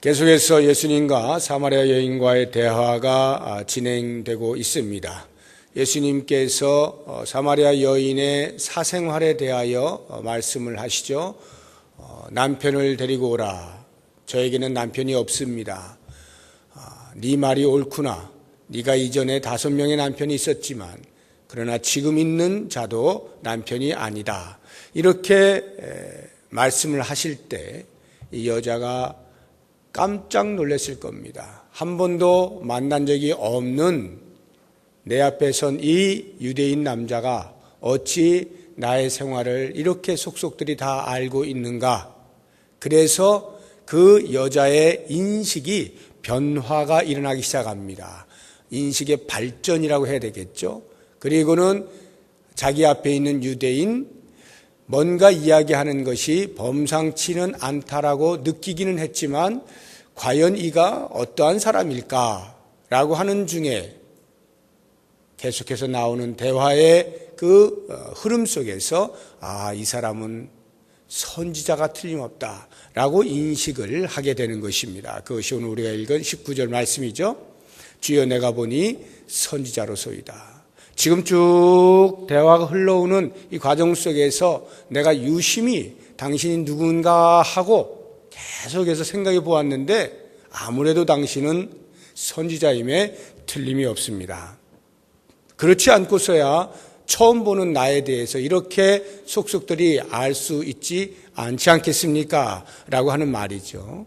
계속해서 예수님과 사마리아 여인과의 대화가 진행되고 있습니다. 예수님께서 사마리아 여인의 사생활에 대하여 말씀을 하시죠. 남편을 데리고 오라. 저에게는 남편이 없습니다. 네 말이 옳구나. 네가 이전에 5명의 남편이 있었지만 그러나 지금 있는 자도 남편이 아니다. 이렇게 말씀을 하실 때 이 여자가 깜짝 놀랐을 겁니다. 한 번도 만난 적이 없는 내 앞에 선 이 유대인 남자가 어찌 나의 생활을 이렇게 속속들이 다 알고 있는가? 그래서 그 여자의 인식이 변화가 일어나기 시작합니다. 인식의 발전이라고 해야 되겠죠. 그리고는 자기 앞에 있는 유대인 뭔가 이야기하는 것이 범상치는 않다라고 느끼기는 했지만 과연 이가 어떠한 사람일까라고 하는 중에 계속해서 나오는 대화의 그 흐름 속에서 이 사람은 선지자가 틀림없다라고 인식을 하게 되는 것입니다. 그것이 오늘 우리가 읽은 19절 말씀이죠. 주여 내가 보니 선지자로소이다. 지금 쭉 대화가 흘러오는 이 과정 속에서 내가 유심히 당신이 누군가 하고 계속해서 생각해 보았는데 아무래도 당신은 선지자임에 틀림이 없습니다. 그렇지 않고서야 처음 보는 나에 대해서 이렇게 속속들이 알 수 있지 않지 않겠습니까? 라고 하는 말이죠.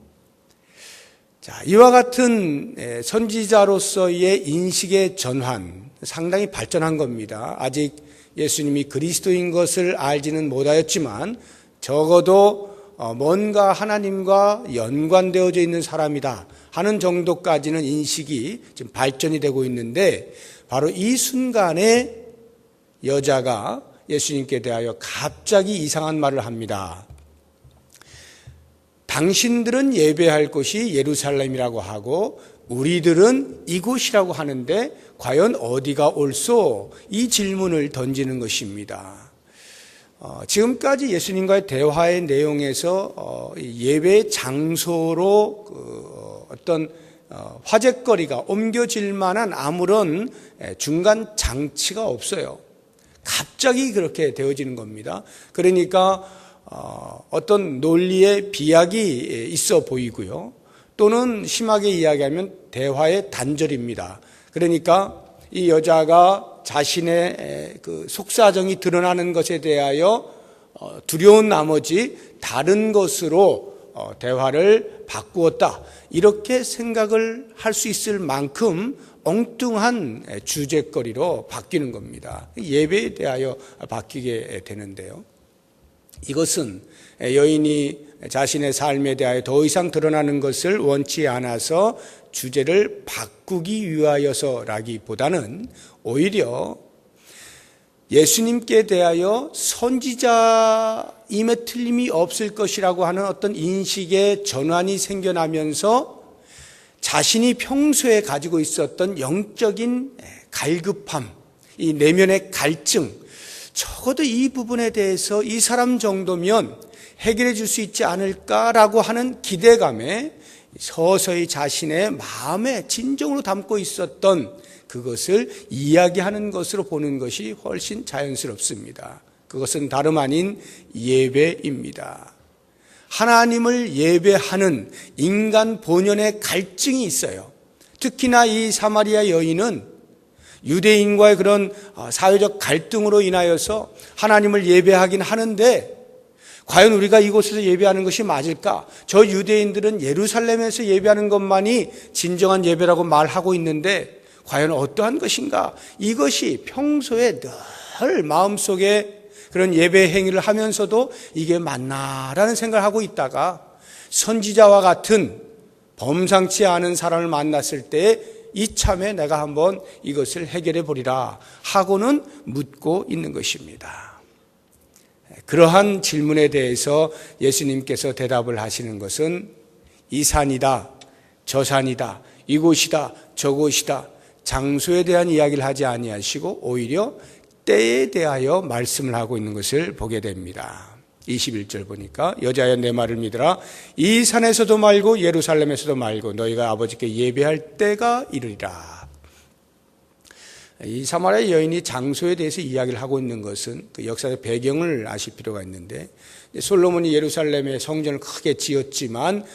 자, 이와 같은 선지자로서의 인식의 전환, 상당히 발전한 겁니다. 아직 예수님이 그리스도인 것을 알지는 못하였지만 적어도 뭔가 하나님과 연관되어져 있는 사람이다 하는 정도까지는 인식이 지금 발전이 되고 있는데 바로 이 순간에 여자가 예수님께 대하여 갑자기 이상한 말을 합니다. 당신들은 예배할 곳이 예루살렘이라고 하고 우리들은 이곳이라고 하는데 과연 어디가 옳소? 이 질문을 던지는 것입니다. 지금까지 예수님과의 대화의 내용에서 예배 장소로 어떤 화제거리가 옮겨질 만한 아무런 중간 장치가 없어요. 갑자기 그렇게 되어지는 겁니다. 그러니까 어떤 논리의 비약이 있어 보이고요. 또는 심하게 이야기하면 대화의 단절입니다. 그러니까 이 여자가 자신의 그 속사정이 드러나는 것에 대하여 두려운 나머지 다른 것으로 대화를 바꾸었다. 이렇게 생각을 할 수 있을 만큼 엉뚱한 주제거리로 바뀌는 겁니다. 예배에 대하여 바뀌게 되는데요. 이것은 여인이 자신의 삶에 대하여 더 이상 드러나는 것을 원치 않아서 주제를 바꾸기 위하여서라기보다는 오히려 예수님께 대하여 선지자임에 틀림이 없을 것이라고 하는 어떤 인식의 전환이 생겨나면서 자신이 평소에 가지고 있었던 영적인 갈급함, 이 내면의 갈증, 적어도 이 부분에 대해서 이 사람 정도면 해결해 줄 수 있지 않을까라고 하는 기대감에 서서히 자신의 마음에 진정으로 담고 있었던 그것을 이야기하는 것으로 보는 것이 훨씬 자연스럽습니다. 그것은 다름 아닌 예배입니다. 하나님을 예배하는 인간 본연의 갈증이 있어요. 특히나 이 사마리아 여인은 유대인과의 그런 사회적 갈등으로 인하여서 하나님을 예배하긴 하는데 과연 우리가 이곳에서 예배하는 것이 맞을까? 저 유대인들은 예루살렘에서 예배하는 것만이 진정한 예배라고 말하고 있는데 과연 어떠한 것인가? 이것이 평소에 늘 마음속에 그런 예배 행위를 하면서도 이게 맞나라는 생각을 하고 있다가 선지자와 같은 범상치 않은 사람을 만났을 때 이참에 내가 한번 이것을 해결해 보리라 하고는 묻고 있는 것입니다. 그러한 질문에 대해서 예수님께서 대답을 하시는 것은 이 산이다, 저 산이다, 이곳이다, 저곳이다, 장소에 대한 이야기를 하지 아니하시고 오히려 때에 대하여 말씀을 하고 있는 것을 보게 됩니다. 21절 보니까 여자여 내 말을 믿으라. 이 산에서도 말고 예루살렘에서도 말고 너희가 아버지께 예배할 때가 이르리라. 이 사마리아 여인이 장소에 대해서 이야기를 하고 있는 것은 그 역사의 배경을 아실 필요가 있는데, 솔로몬이 예루살렘에 성전을 크게 지었지만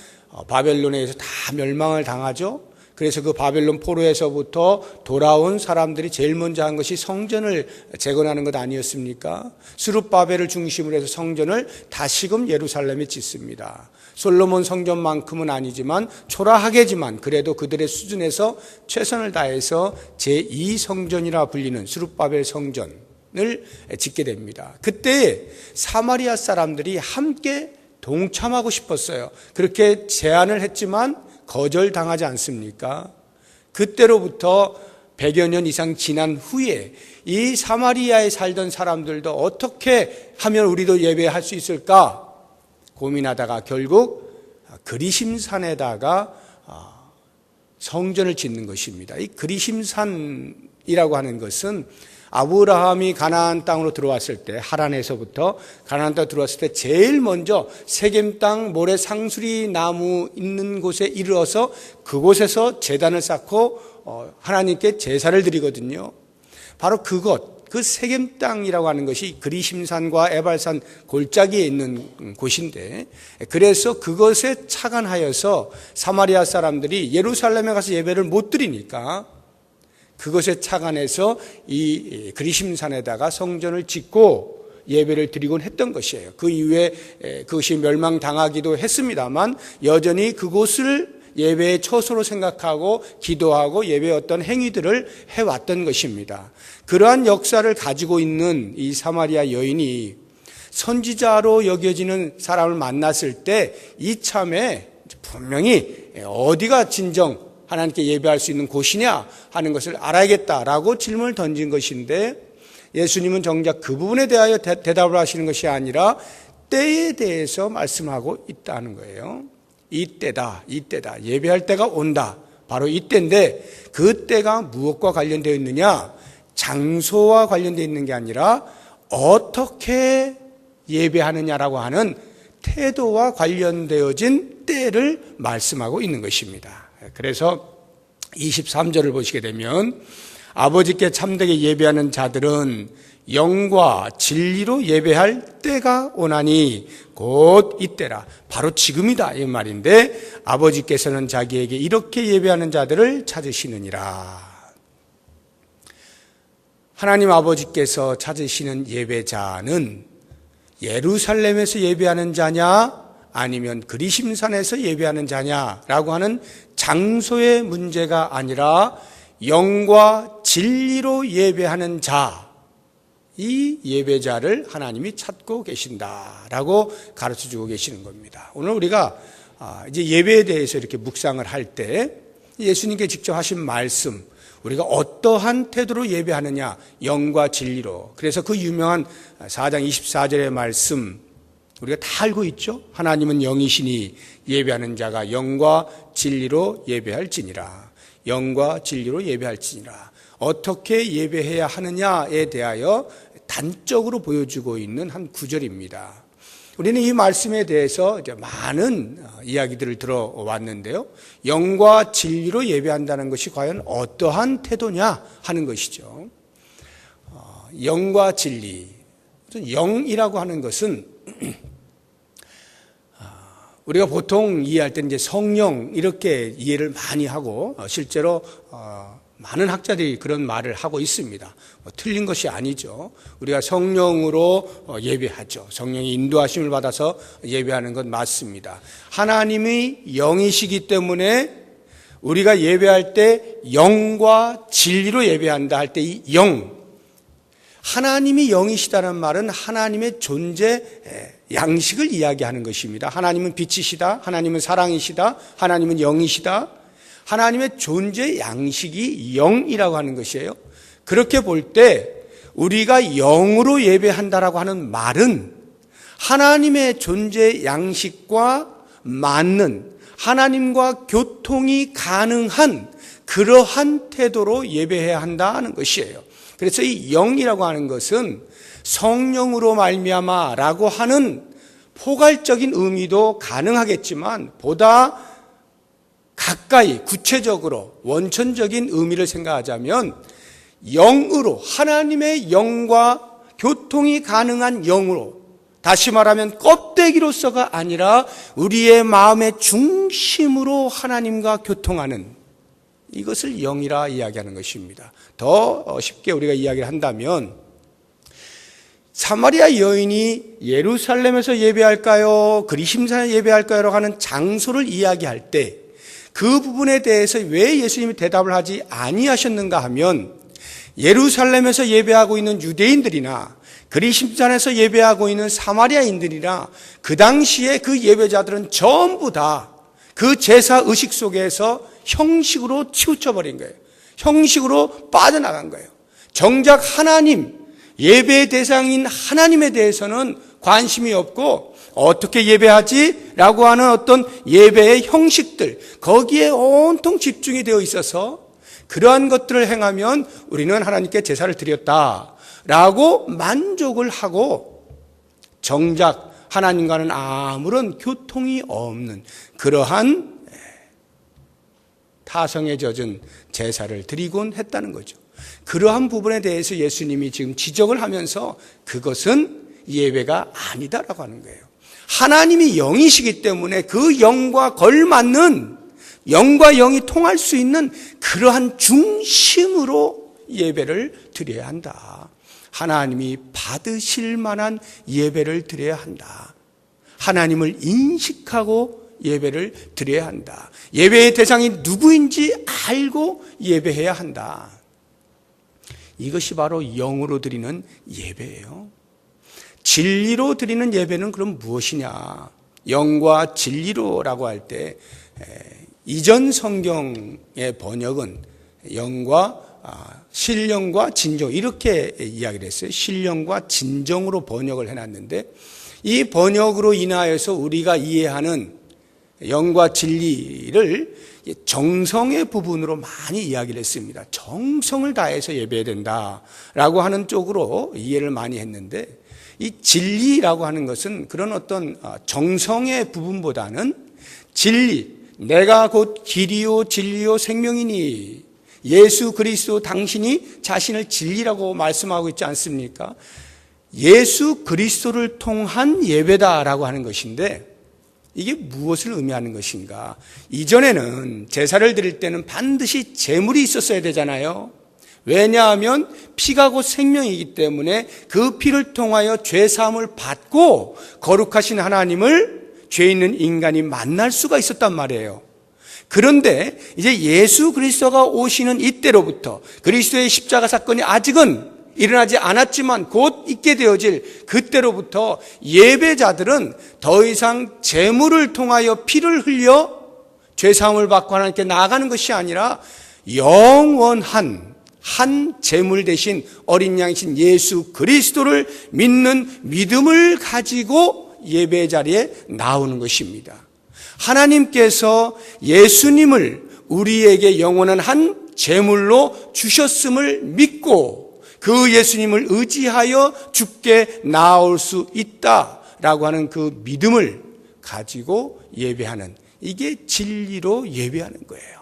바벨론에 의해서 다 멸망을 당하죠. 그래서 그 바벨론 포로에서부터 돌아온 사람들이 제일 먼저 한 것이 성전을 재건하는 것 아니었습니까? 스룹바벨을 중심으로 해서 성전을 다시금 예루살렘에 짓습니다. 솔로몬 성전만큼은 아니지만 초라하게지만 그래도 그들의 수준에서 최선을 다해서 제2성전이라 불리는 스룹바벨 성전을 짓게 됩니다. 그때 사마리아 사람들이 함께 동참하고 싶었어요. 그렇게 제안을 했지만 거절당하지 않습니까? 그때로부터 100여 년 이상 지난 후에 이 사마리아에 살던 사람들도 어떻게 하면 우리도 예배할 수 있을까 고민하다가 결국 그리심산에다가 성전을 짓는 것입니다. 이 그리심산이라고 하는 것은 아브라함이 가나안 땅으로 들어왔을 때, 하란에서부터 가나안 땅으로 들어왔을 때 제일 먼저 세겜 땅 모래 상수리 나무 있는 곳에 이르러서 그곳에서 제단을 쌓고 하나님께 제사를 드리거든요. 바로 그곳, 그 세겜 땅이라고 하는 것이 그리심산과 에발산 골짜기에 있는 곳인데, 그래서 그것에 착안하여서 사마리아 사람들이 예루살렘에 가서 예배를 못 드리니까 그것에 착안해서 이 그리심산에다가 성전을 짓고 예배를 드리곤 했던 것이에요. 그 이후에 그것이 멸망당하기도 했습니다만 여전히 그곳을 예배의 처소로 생각하고 기도하고 예배의 어떤 행위들을 해왔던 것입니다. 그러한 역사를 가지고 있는 이 사마리아 여인이 선지자로 여겨지는 사람을 만났을 때 이참에 분명히 어디가 진정 하나님께 예배할 수 있는 곳이냐 하는 것을 알아야겠다라고 질문을 던진 것인데, 예수님은 정작 그 부분에 대하여 대답을 하시는 것이 아니라 때에 대해서 말씀하고 있다는 거예요. 이때다, 이때다. 예배할 때가 온다. 바로 이때인데 그 때가 무엇과 관련되어 있느냐? 장소와 관련되어 있는 게 아니라 어떻게 예배하느냐라고 하는 태도와 관련되어진 때를 말씀하고 있는 것입니다. 그래서 23절을 보시게 되면 아버지께 참되게 예배하는 자들은 영과 진리로 예배할 때가 오나니 곧 이때라. 바로 지금이다 이 말인데, 아버지께서는 자기에게 이렇게 예배하는 자들을 찾으시느니라. 하나님 아버지께서 찾으시는 예배자는 예루살렘에서 예배하는 자냐 아니면 그리심산에서 예배하는 자냐라고 하는 장소의 문제가 아니라 영과 진리로 예배하는 자, 이 예배자를 하나님이 찾고 계신다라고 가르쳐주고 계시는 겁니다. 오늘 우리가 이제 예배에 대해서 이렇게 묵상을 할 때 예수님께 직접 하신 말씀, 우리가 어떠한 태도로 예배하느냐, 영과 진리로. 그래서 그 유명한 4장 24절의 말씀 우리가 다 알고 있죠. 하나님은 영이시니 예배하는 자가 영과 진리로 예배할지니라. 영과 진리로 예배할지니라. 어떻게 예배해야 하느냐에 대하여 단적으로 보여주고 있는 한 구절입니다. 우리는 이 말씀에 대해서 이제 많은 이야기들을 들어왔는데요. 영과 진리로 예배한다는 것이 과연 어떠한 태도냐 하는 것이죠. 영과 진리. 영이라고 하는 것은 우리가 보통 이해할 때는 이제 성령 이렇게 이해를 많이 하고 실제로 많은 학자들이 그런 말을 하고 있습니다. 틀린 것이 아니죠. 우리가 성령으로 예배하죠. 성령의 인도하심을 받아서 예배하는 건 맞습니다. 하나님이 영이시기 때문에 우리가 예배할 때 영과 진리로 예배한다 할 때 이 영, 하나님이 영이시다는 말은 하나님의 존재 양식을 이야기하는 것입니다. 하나님은 빛이시다, 하나님은 사랑이시다, 하나님은 영이시다. 하나님의 존재 양식이 영이라고 하는 것이에요. 그렇게 볼 때 우리가 영으로 예배한다라고 하는 말은 하나님의 존재 양식과 맞는, 하나님과 교통이 가능한 그러한 태도로 예배해야 한다는 것이에요. 그래서 이 영이라고 하는 것은 성령으로 말미암아라고 하는 포괄적인 의미도 가능하겠지만 보다 가까이 구체적으로 원천적인 의미를 생각하자면 영으로, 하나님의 영과 교통이 가능한 영으로, 다시 말하면 껍데기로서가 아니라 우리의 마음의 중심으로 하나님과 교통하는, 이것을 영이라 이야기하는 것입니다. 더 쉽게 우리가 이야기를 한다면 사마리아 여인이 예루살렘에서 예배할까요? 그리심산에 예배할까요? 라고 하는 장소를 이야기할 때 그 부분에 대해서 왜 예수님이 대답을 하지 아니하셨는가 하면, 예루살렘에서 예배하고 있는 유대인들이나 그리심산에서 예배하고 있는 사마리아인들이나 그 당시에 그 예배자들은 전부 다 그 제사 의식 속에서 형식으로 치우쳐버린 거예요. 형식으로 빠져나간 거예요. 정작 하나님, 예배의 대상인 하나님에 대해서는 관심이 없고 어떻게 예배하지? 라고 하는 어떤 예배의 형식들, 거기에 온통 집중이 되어 있어서 그러한 것들을 행하면 우리는 하나님께 제사를 드렸다 라고 만족을 하고, 정작 하나님과는 아무런 교통이 없는 그러한 타성에 젖은 제사를 드리곤 했다는 거죠. 그러한 부분에 대해서 예수님이 지금 지적을 하면서 그것은 예배가 아니다라고 하는 거예요. 하나님이 영이시기 때문에 그 영과 걸맞는, 영과 영이 통할 수 있는 그러한 중심으로 예배를 드려야 한다. 하나님이 받으실 만한 예배를 드려야 한다. 하나님을 인식하고 예배를 드려야 한다. 예배의 대상이 누구인지 알고 예배해야 한다. 이것이 바로 영으로 드리는 예배예요. 진리로 드리는 예배는 그럼 무엇이냐? 영과 진리로라고 할 때 이전 성경의 번역은 영과 신령과 진정, 이렇게 이야기를 했어요. 신령과 진정으로 번역을 해놨는데, 이 번역으로 인하여서 우리가 이해하는 영과 진리를 정성의 부분으로 많이 이야기를 했습니다. 정성을 다해서 예배해야 된다라고 하는 쪽으로 이해를 많이 했는데, 이 진리라고 하는 것은 그런 어떤 정성의 부분보다는 진리, 내가 곧 길이요 진리요 생명이니, 예수 그리스도 당신이 자신을 진리라고 말씀하고 있지 않습니까? 예수 그리스도를 통한 예배다라고 하는 것인데, 이게 무엇을 의미하는 것인가? 이전에는 제사를 드릴 때는 반드시 제물이 있었어야 되잖아요. 왜냐하면 피가 곧 생명이기 때문에 그 피를 통하여 죄사함을 받고 거룩하신 하나님을 죄 있는 인간이 만날 수가 있었단 말이에요. 그런데 이제 예수 그리스도가 오시는 이때로부터, 그리스도의 십자가 사건이 아직은 일어나지 않았지만 곧 있게 되어질 그때로부터 예배자들은 더 이상 제물을 통하여 피를 흘려 죄사함을 받고 하나님께 나아가는 것이 아니라 영원한 한 제물 대신 어린 양이신 예수 그리스도를 믿는 믿음을 가지고 예배 자리에 나오는 것입니다. 하나님께서 예수님을 우리에게 영원한 한 제물로 주셨음을 믿고 그 예수님을 의지하여 주께 나올 수 있다라고 하는 그 믿음을 가지고 예배하는, 이게 진리로 예배하는 거예요.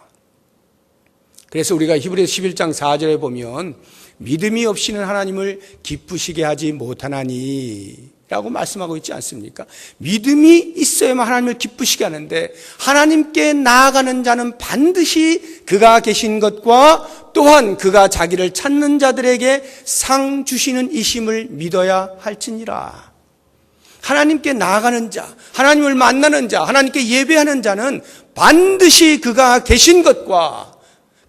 그래서 우리가 히브리서 11장 4절에 보면 믿음이 없이는 하나님을 기쁘시게 하지 못하나니 라고 말씀하고 있지 않습니까? 믿음이 있어야만 하나님을 기쁘시게 하는데, 하나님께 나아가는 자는 반드시 그가 계신 것과 또한 그가 자기를 찾는 자들에게 상 주시는 이심을 믿어야 할지니라. 하나님께 나아가는 자, 하나님을 만나는 자, 하나님께 예배하는 자는 반드시 그가 계신 것과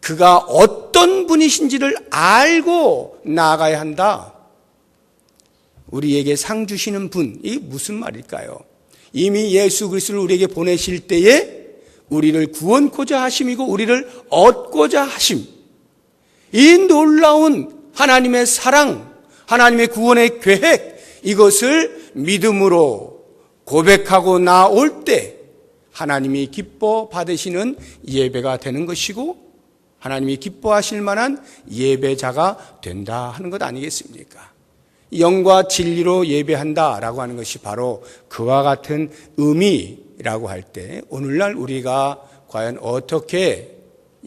그가 어떤 분이신지를 알고 나아가야 한다. 우리에게 상 주시는 분, 이게 무슨 말일까요? 이미 예수 그리스도를 우리에게 보내실 때에 우리를 구원코자 하심이고 우리를 얻고자 하심, 이 놀라운 하나님의 사랑, 하나님의 구원의 계획, 이것을 믿음으로 고백하고 나올 때 하나님이 기뻐 받으시는 예배가 되는 것이고 하나님이 기뻐하실 만한 예배자가 된다 하는 것 아니겠습니까? 영과 진리로 예배한다라고 하는 것이 바로 그와 같은 의미라고 할 때 오늘날 우리가 과연 어떻게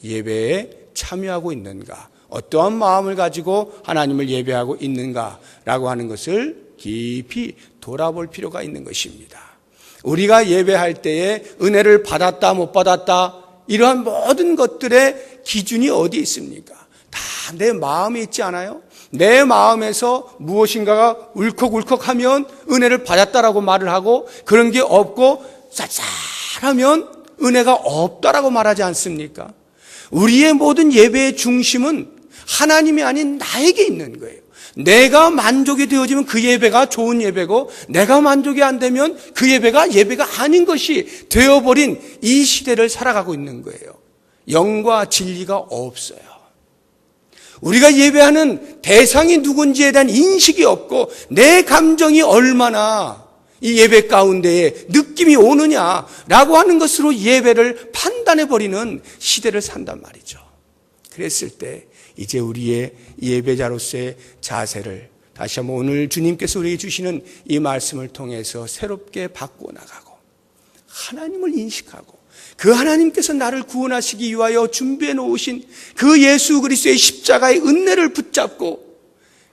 예배에 참여하고 있는가, 어떠한 마음을 가지고 하나님을 예배하고 있는가라고 하는 것을 깊이 돌아볼 필요가 있는 것입니다. 우리가 예배할 때에 은혜를 받았다 못 받았다 이러한 모든 것들의 기준이 어디 있습니까? 다 내 마음에 있지 않아요? 내 마음에서 무엇인가가 울컥울컥하면 은혜를 받았다라고 말을 하고, 그런 게 없고 쌀쌀하면 은혜가 없다라고 말하지 않습니까? 우리의 모든 예배의 중심은 하나님이 아닌 나에게 있는 거예요. 내가 만족이 되어지면 그 예배가 좋은 예배고, 내가 만족이 안 되면 그 예배가 아닌 것이 되어버린 이 시대를 살아가고 있는 거예요. 영과 진리가 없어요. 우리가 예배하는 대상이 누군지에 대한 인식이 없고, 내 감정이 얼마나 이 예배 가운데에 느낌이 오느냐라고 하는 것으로 예배를 판단해버리는 시대를 산단 말이죠. 그랬을 때 이제 우리의 예배자로서의 자세를 다시 한번 오늘 주님께서 우리에게 주시는 이 말씀을 통해서 새롭게 바꾸어 나가고, 하나님을 인식하고, 그 하나님께서 나를 구원하시기 위하여 준비해 놓으신 그 예수 그리스도의 십자가의 은혜를 붙잡고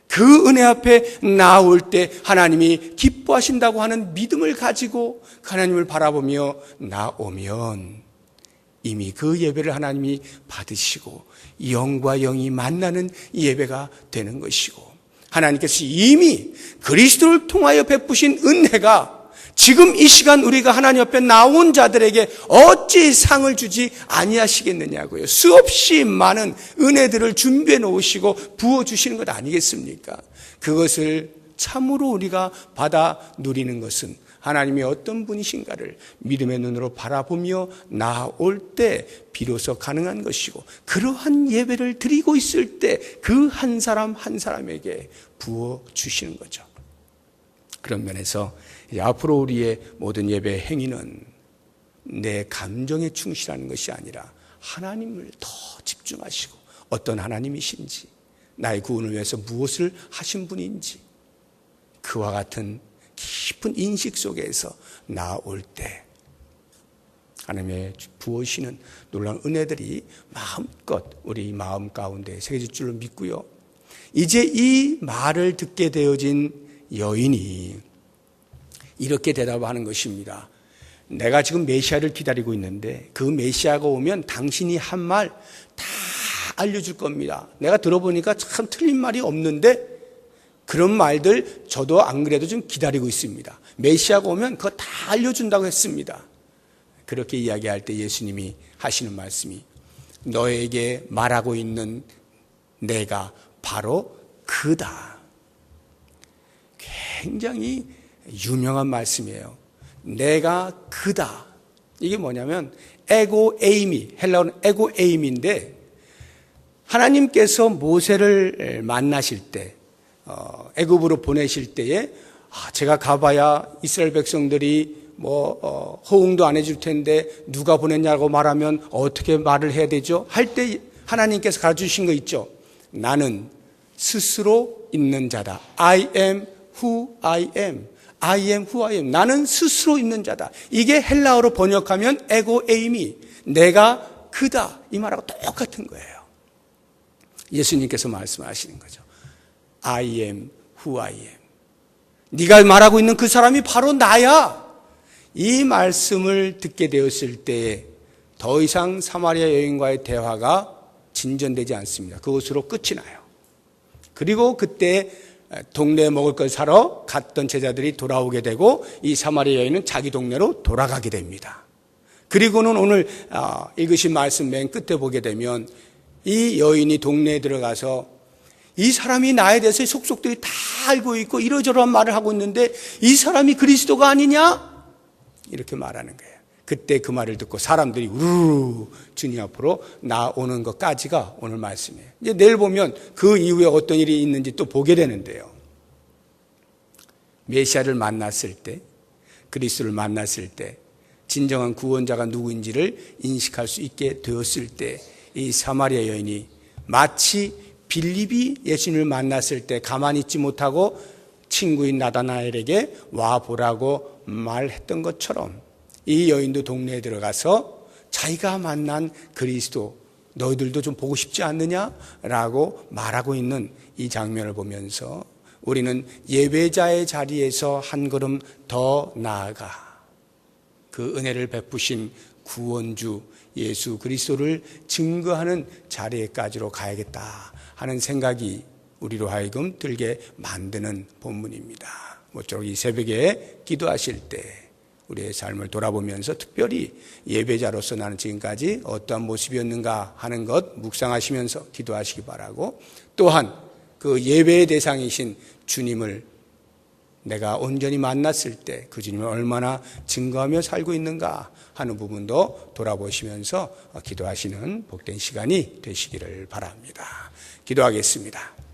그 은혜 앞에 나올 때 하나님이 기뻐하신다고 하는 믿음을 가지고 하나님을 바라보며 나오면 이미 그 예배를 하나님이 받으시고 영과 영이 만나는 예배가 되는 것이고, 하나님께서 이미 그리스도를 통하여 베푸신 은혜가 지금 이 시간 우리가 하나님 앞에 나온 자들에게 어찌 상을 주지 아니하시겠느냐고요. 수없이 많은 은혜들을 준비해 놓으시고 부어주시는 것 아니겠습니까? 그것을 참으로 우리가 받아 누리는 것은 하나님이 어떤 분이신가를 믿음의 눈으로 바라보며 나올 때 비로소 가능한 것이고, 그러한 예배를 드리고 있을 때 그 한 사람 한 사람에게 부어주시는 거죠. 그런 면에서 앞으로 우리의 모든 예배 행위는 내 감정에 충실하는 것이 아니라 하나님을 더 집중하시고, 어떤 하나님이신지, 나의 구원을 위해서 무엇을 하신 분인지, 그와 같은 깊은 인식 속에서 나올 때 하나님의 부어주시는 놀라운 은혜들이 마음껏 우리 마음 가운데 새겨질 줄로 믿고요. 이제 이 말을 듣게 되어진 여인이 이렇게 대답하는 것입니다. 내가 지금 메시아를 기다리고 있는데 그 메시아가 오면 당신이 한 말 다 알려줄 겁니다. 내가 들어보니까 참 틀린 말이 없는데 그런 말들 저도 안 그래도 좀 기다리고 있습니다. 메시아가 오면 그거 다 알려준다고 했습니다. 그렇게 이야기할 때 예수님이 하시는 말씀이, 너에게 말하고 있는 내가 바로 그다. 굉장히 유명한 말씀이에요. 내가 그다. 이게 뭐냐면 에고 에이미, 헬라어는 에고 에이미인데, 하나님께서 모세를 만나실 때, 애굽으로 보내실 때에 제가 가봐야 이스라엘 백성들이 호응도 안 해줄 텐데 누가 보냈냐고 말하면 어떻게 말을 해야 되죠? 할 때 하나님께서 가르쳐주신 거 있죠. 나는 스스로 있는 자다. I am who I am. I am who I am. 나는 스스로 있는 자다. 이게 헬라어로 번역하면 에고 에이미, 내가 그다, 이 말하고 똑같은 거예요. 예수님께서 말씀하시는 거죠. I am who I am. 네가 말하고 있는 그 사람이 바로 나야. 이 말씀을 듣게 되었을 때에 더 이상 사마리아 여인과의 대화가 진전되지 않습니다. 그것으로 끝이 나요. 그리고 그때 동네에 먹을 걸 사러 갔던 제자들이 돌아오게 되고, 이 사마리아 여인은 자기 동네로 돌아가게 됩니다. 그리고는 오늘 읽으신 말씀 맨 끝에 보게 되면 이 여인이 동네에 들어가서 이 사람이 나에 대해서 속속들이 다 알고 있고 이러저러한 말을 하고 있는데 이 사람이 그리스도가 아니냐? 이렇게 말하는 거예요. 그때 그 말을 듣고 사람들이 우르르 주님 앞으로 나오는 것까지가 오늘 말씀이에요. 이제 내일 보면 그 이후에 어떤 일이 있는지 또 보게 되는데요. 메시아를 만났을 때, 그리스도를 만났을 때, 진정한 구원자가 누구인지를 인식할 수 있게 되었을 때, 이 사마리아 여인이 마치 빌립이 예수님을 만났을 때 가만히 있지 못하고 친구인 나다나엘에게 와보라고 말했던 것처럼 이 여인도 동네에 들어가서 자기가 만난 그리스도 너희들도 좀 보고 싶지 않느냐라고 말하고 있는 이 장면을 보면서 우리는 예배자의 자리에서 한 걸음 더 나아가 그 은혜를 베푸신 구원주 예수 그리스도를 증거하는 자리에까지로 가야겠다 하는 생각이 우리로 하여금 들게 만드는 본문입니다. 모쪼록 이 새벽에 기도하실 때 우리의 삶을 돌아보면서 특별히 예배자로서 나는 지금까지 어떠한 모습이었는가 하는 것 묵상하시면서 기도하시기 바라고, 또한 그 예배의 대상이신 주님을 내가 온전히 만났을 때 그 주님을 얼마나 증거하며 살고 있는가 하는 부분도 돌아보시면서 기도하시는 복된 시간이 되시기를 바랍니다. 기도하겠습니다.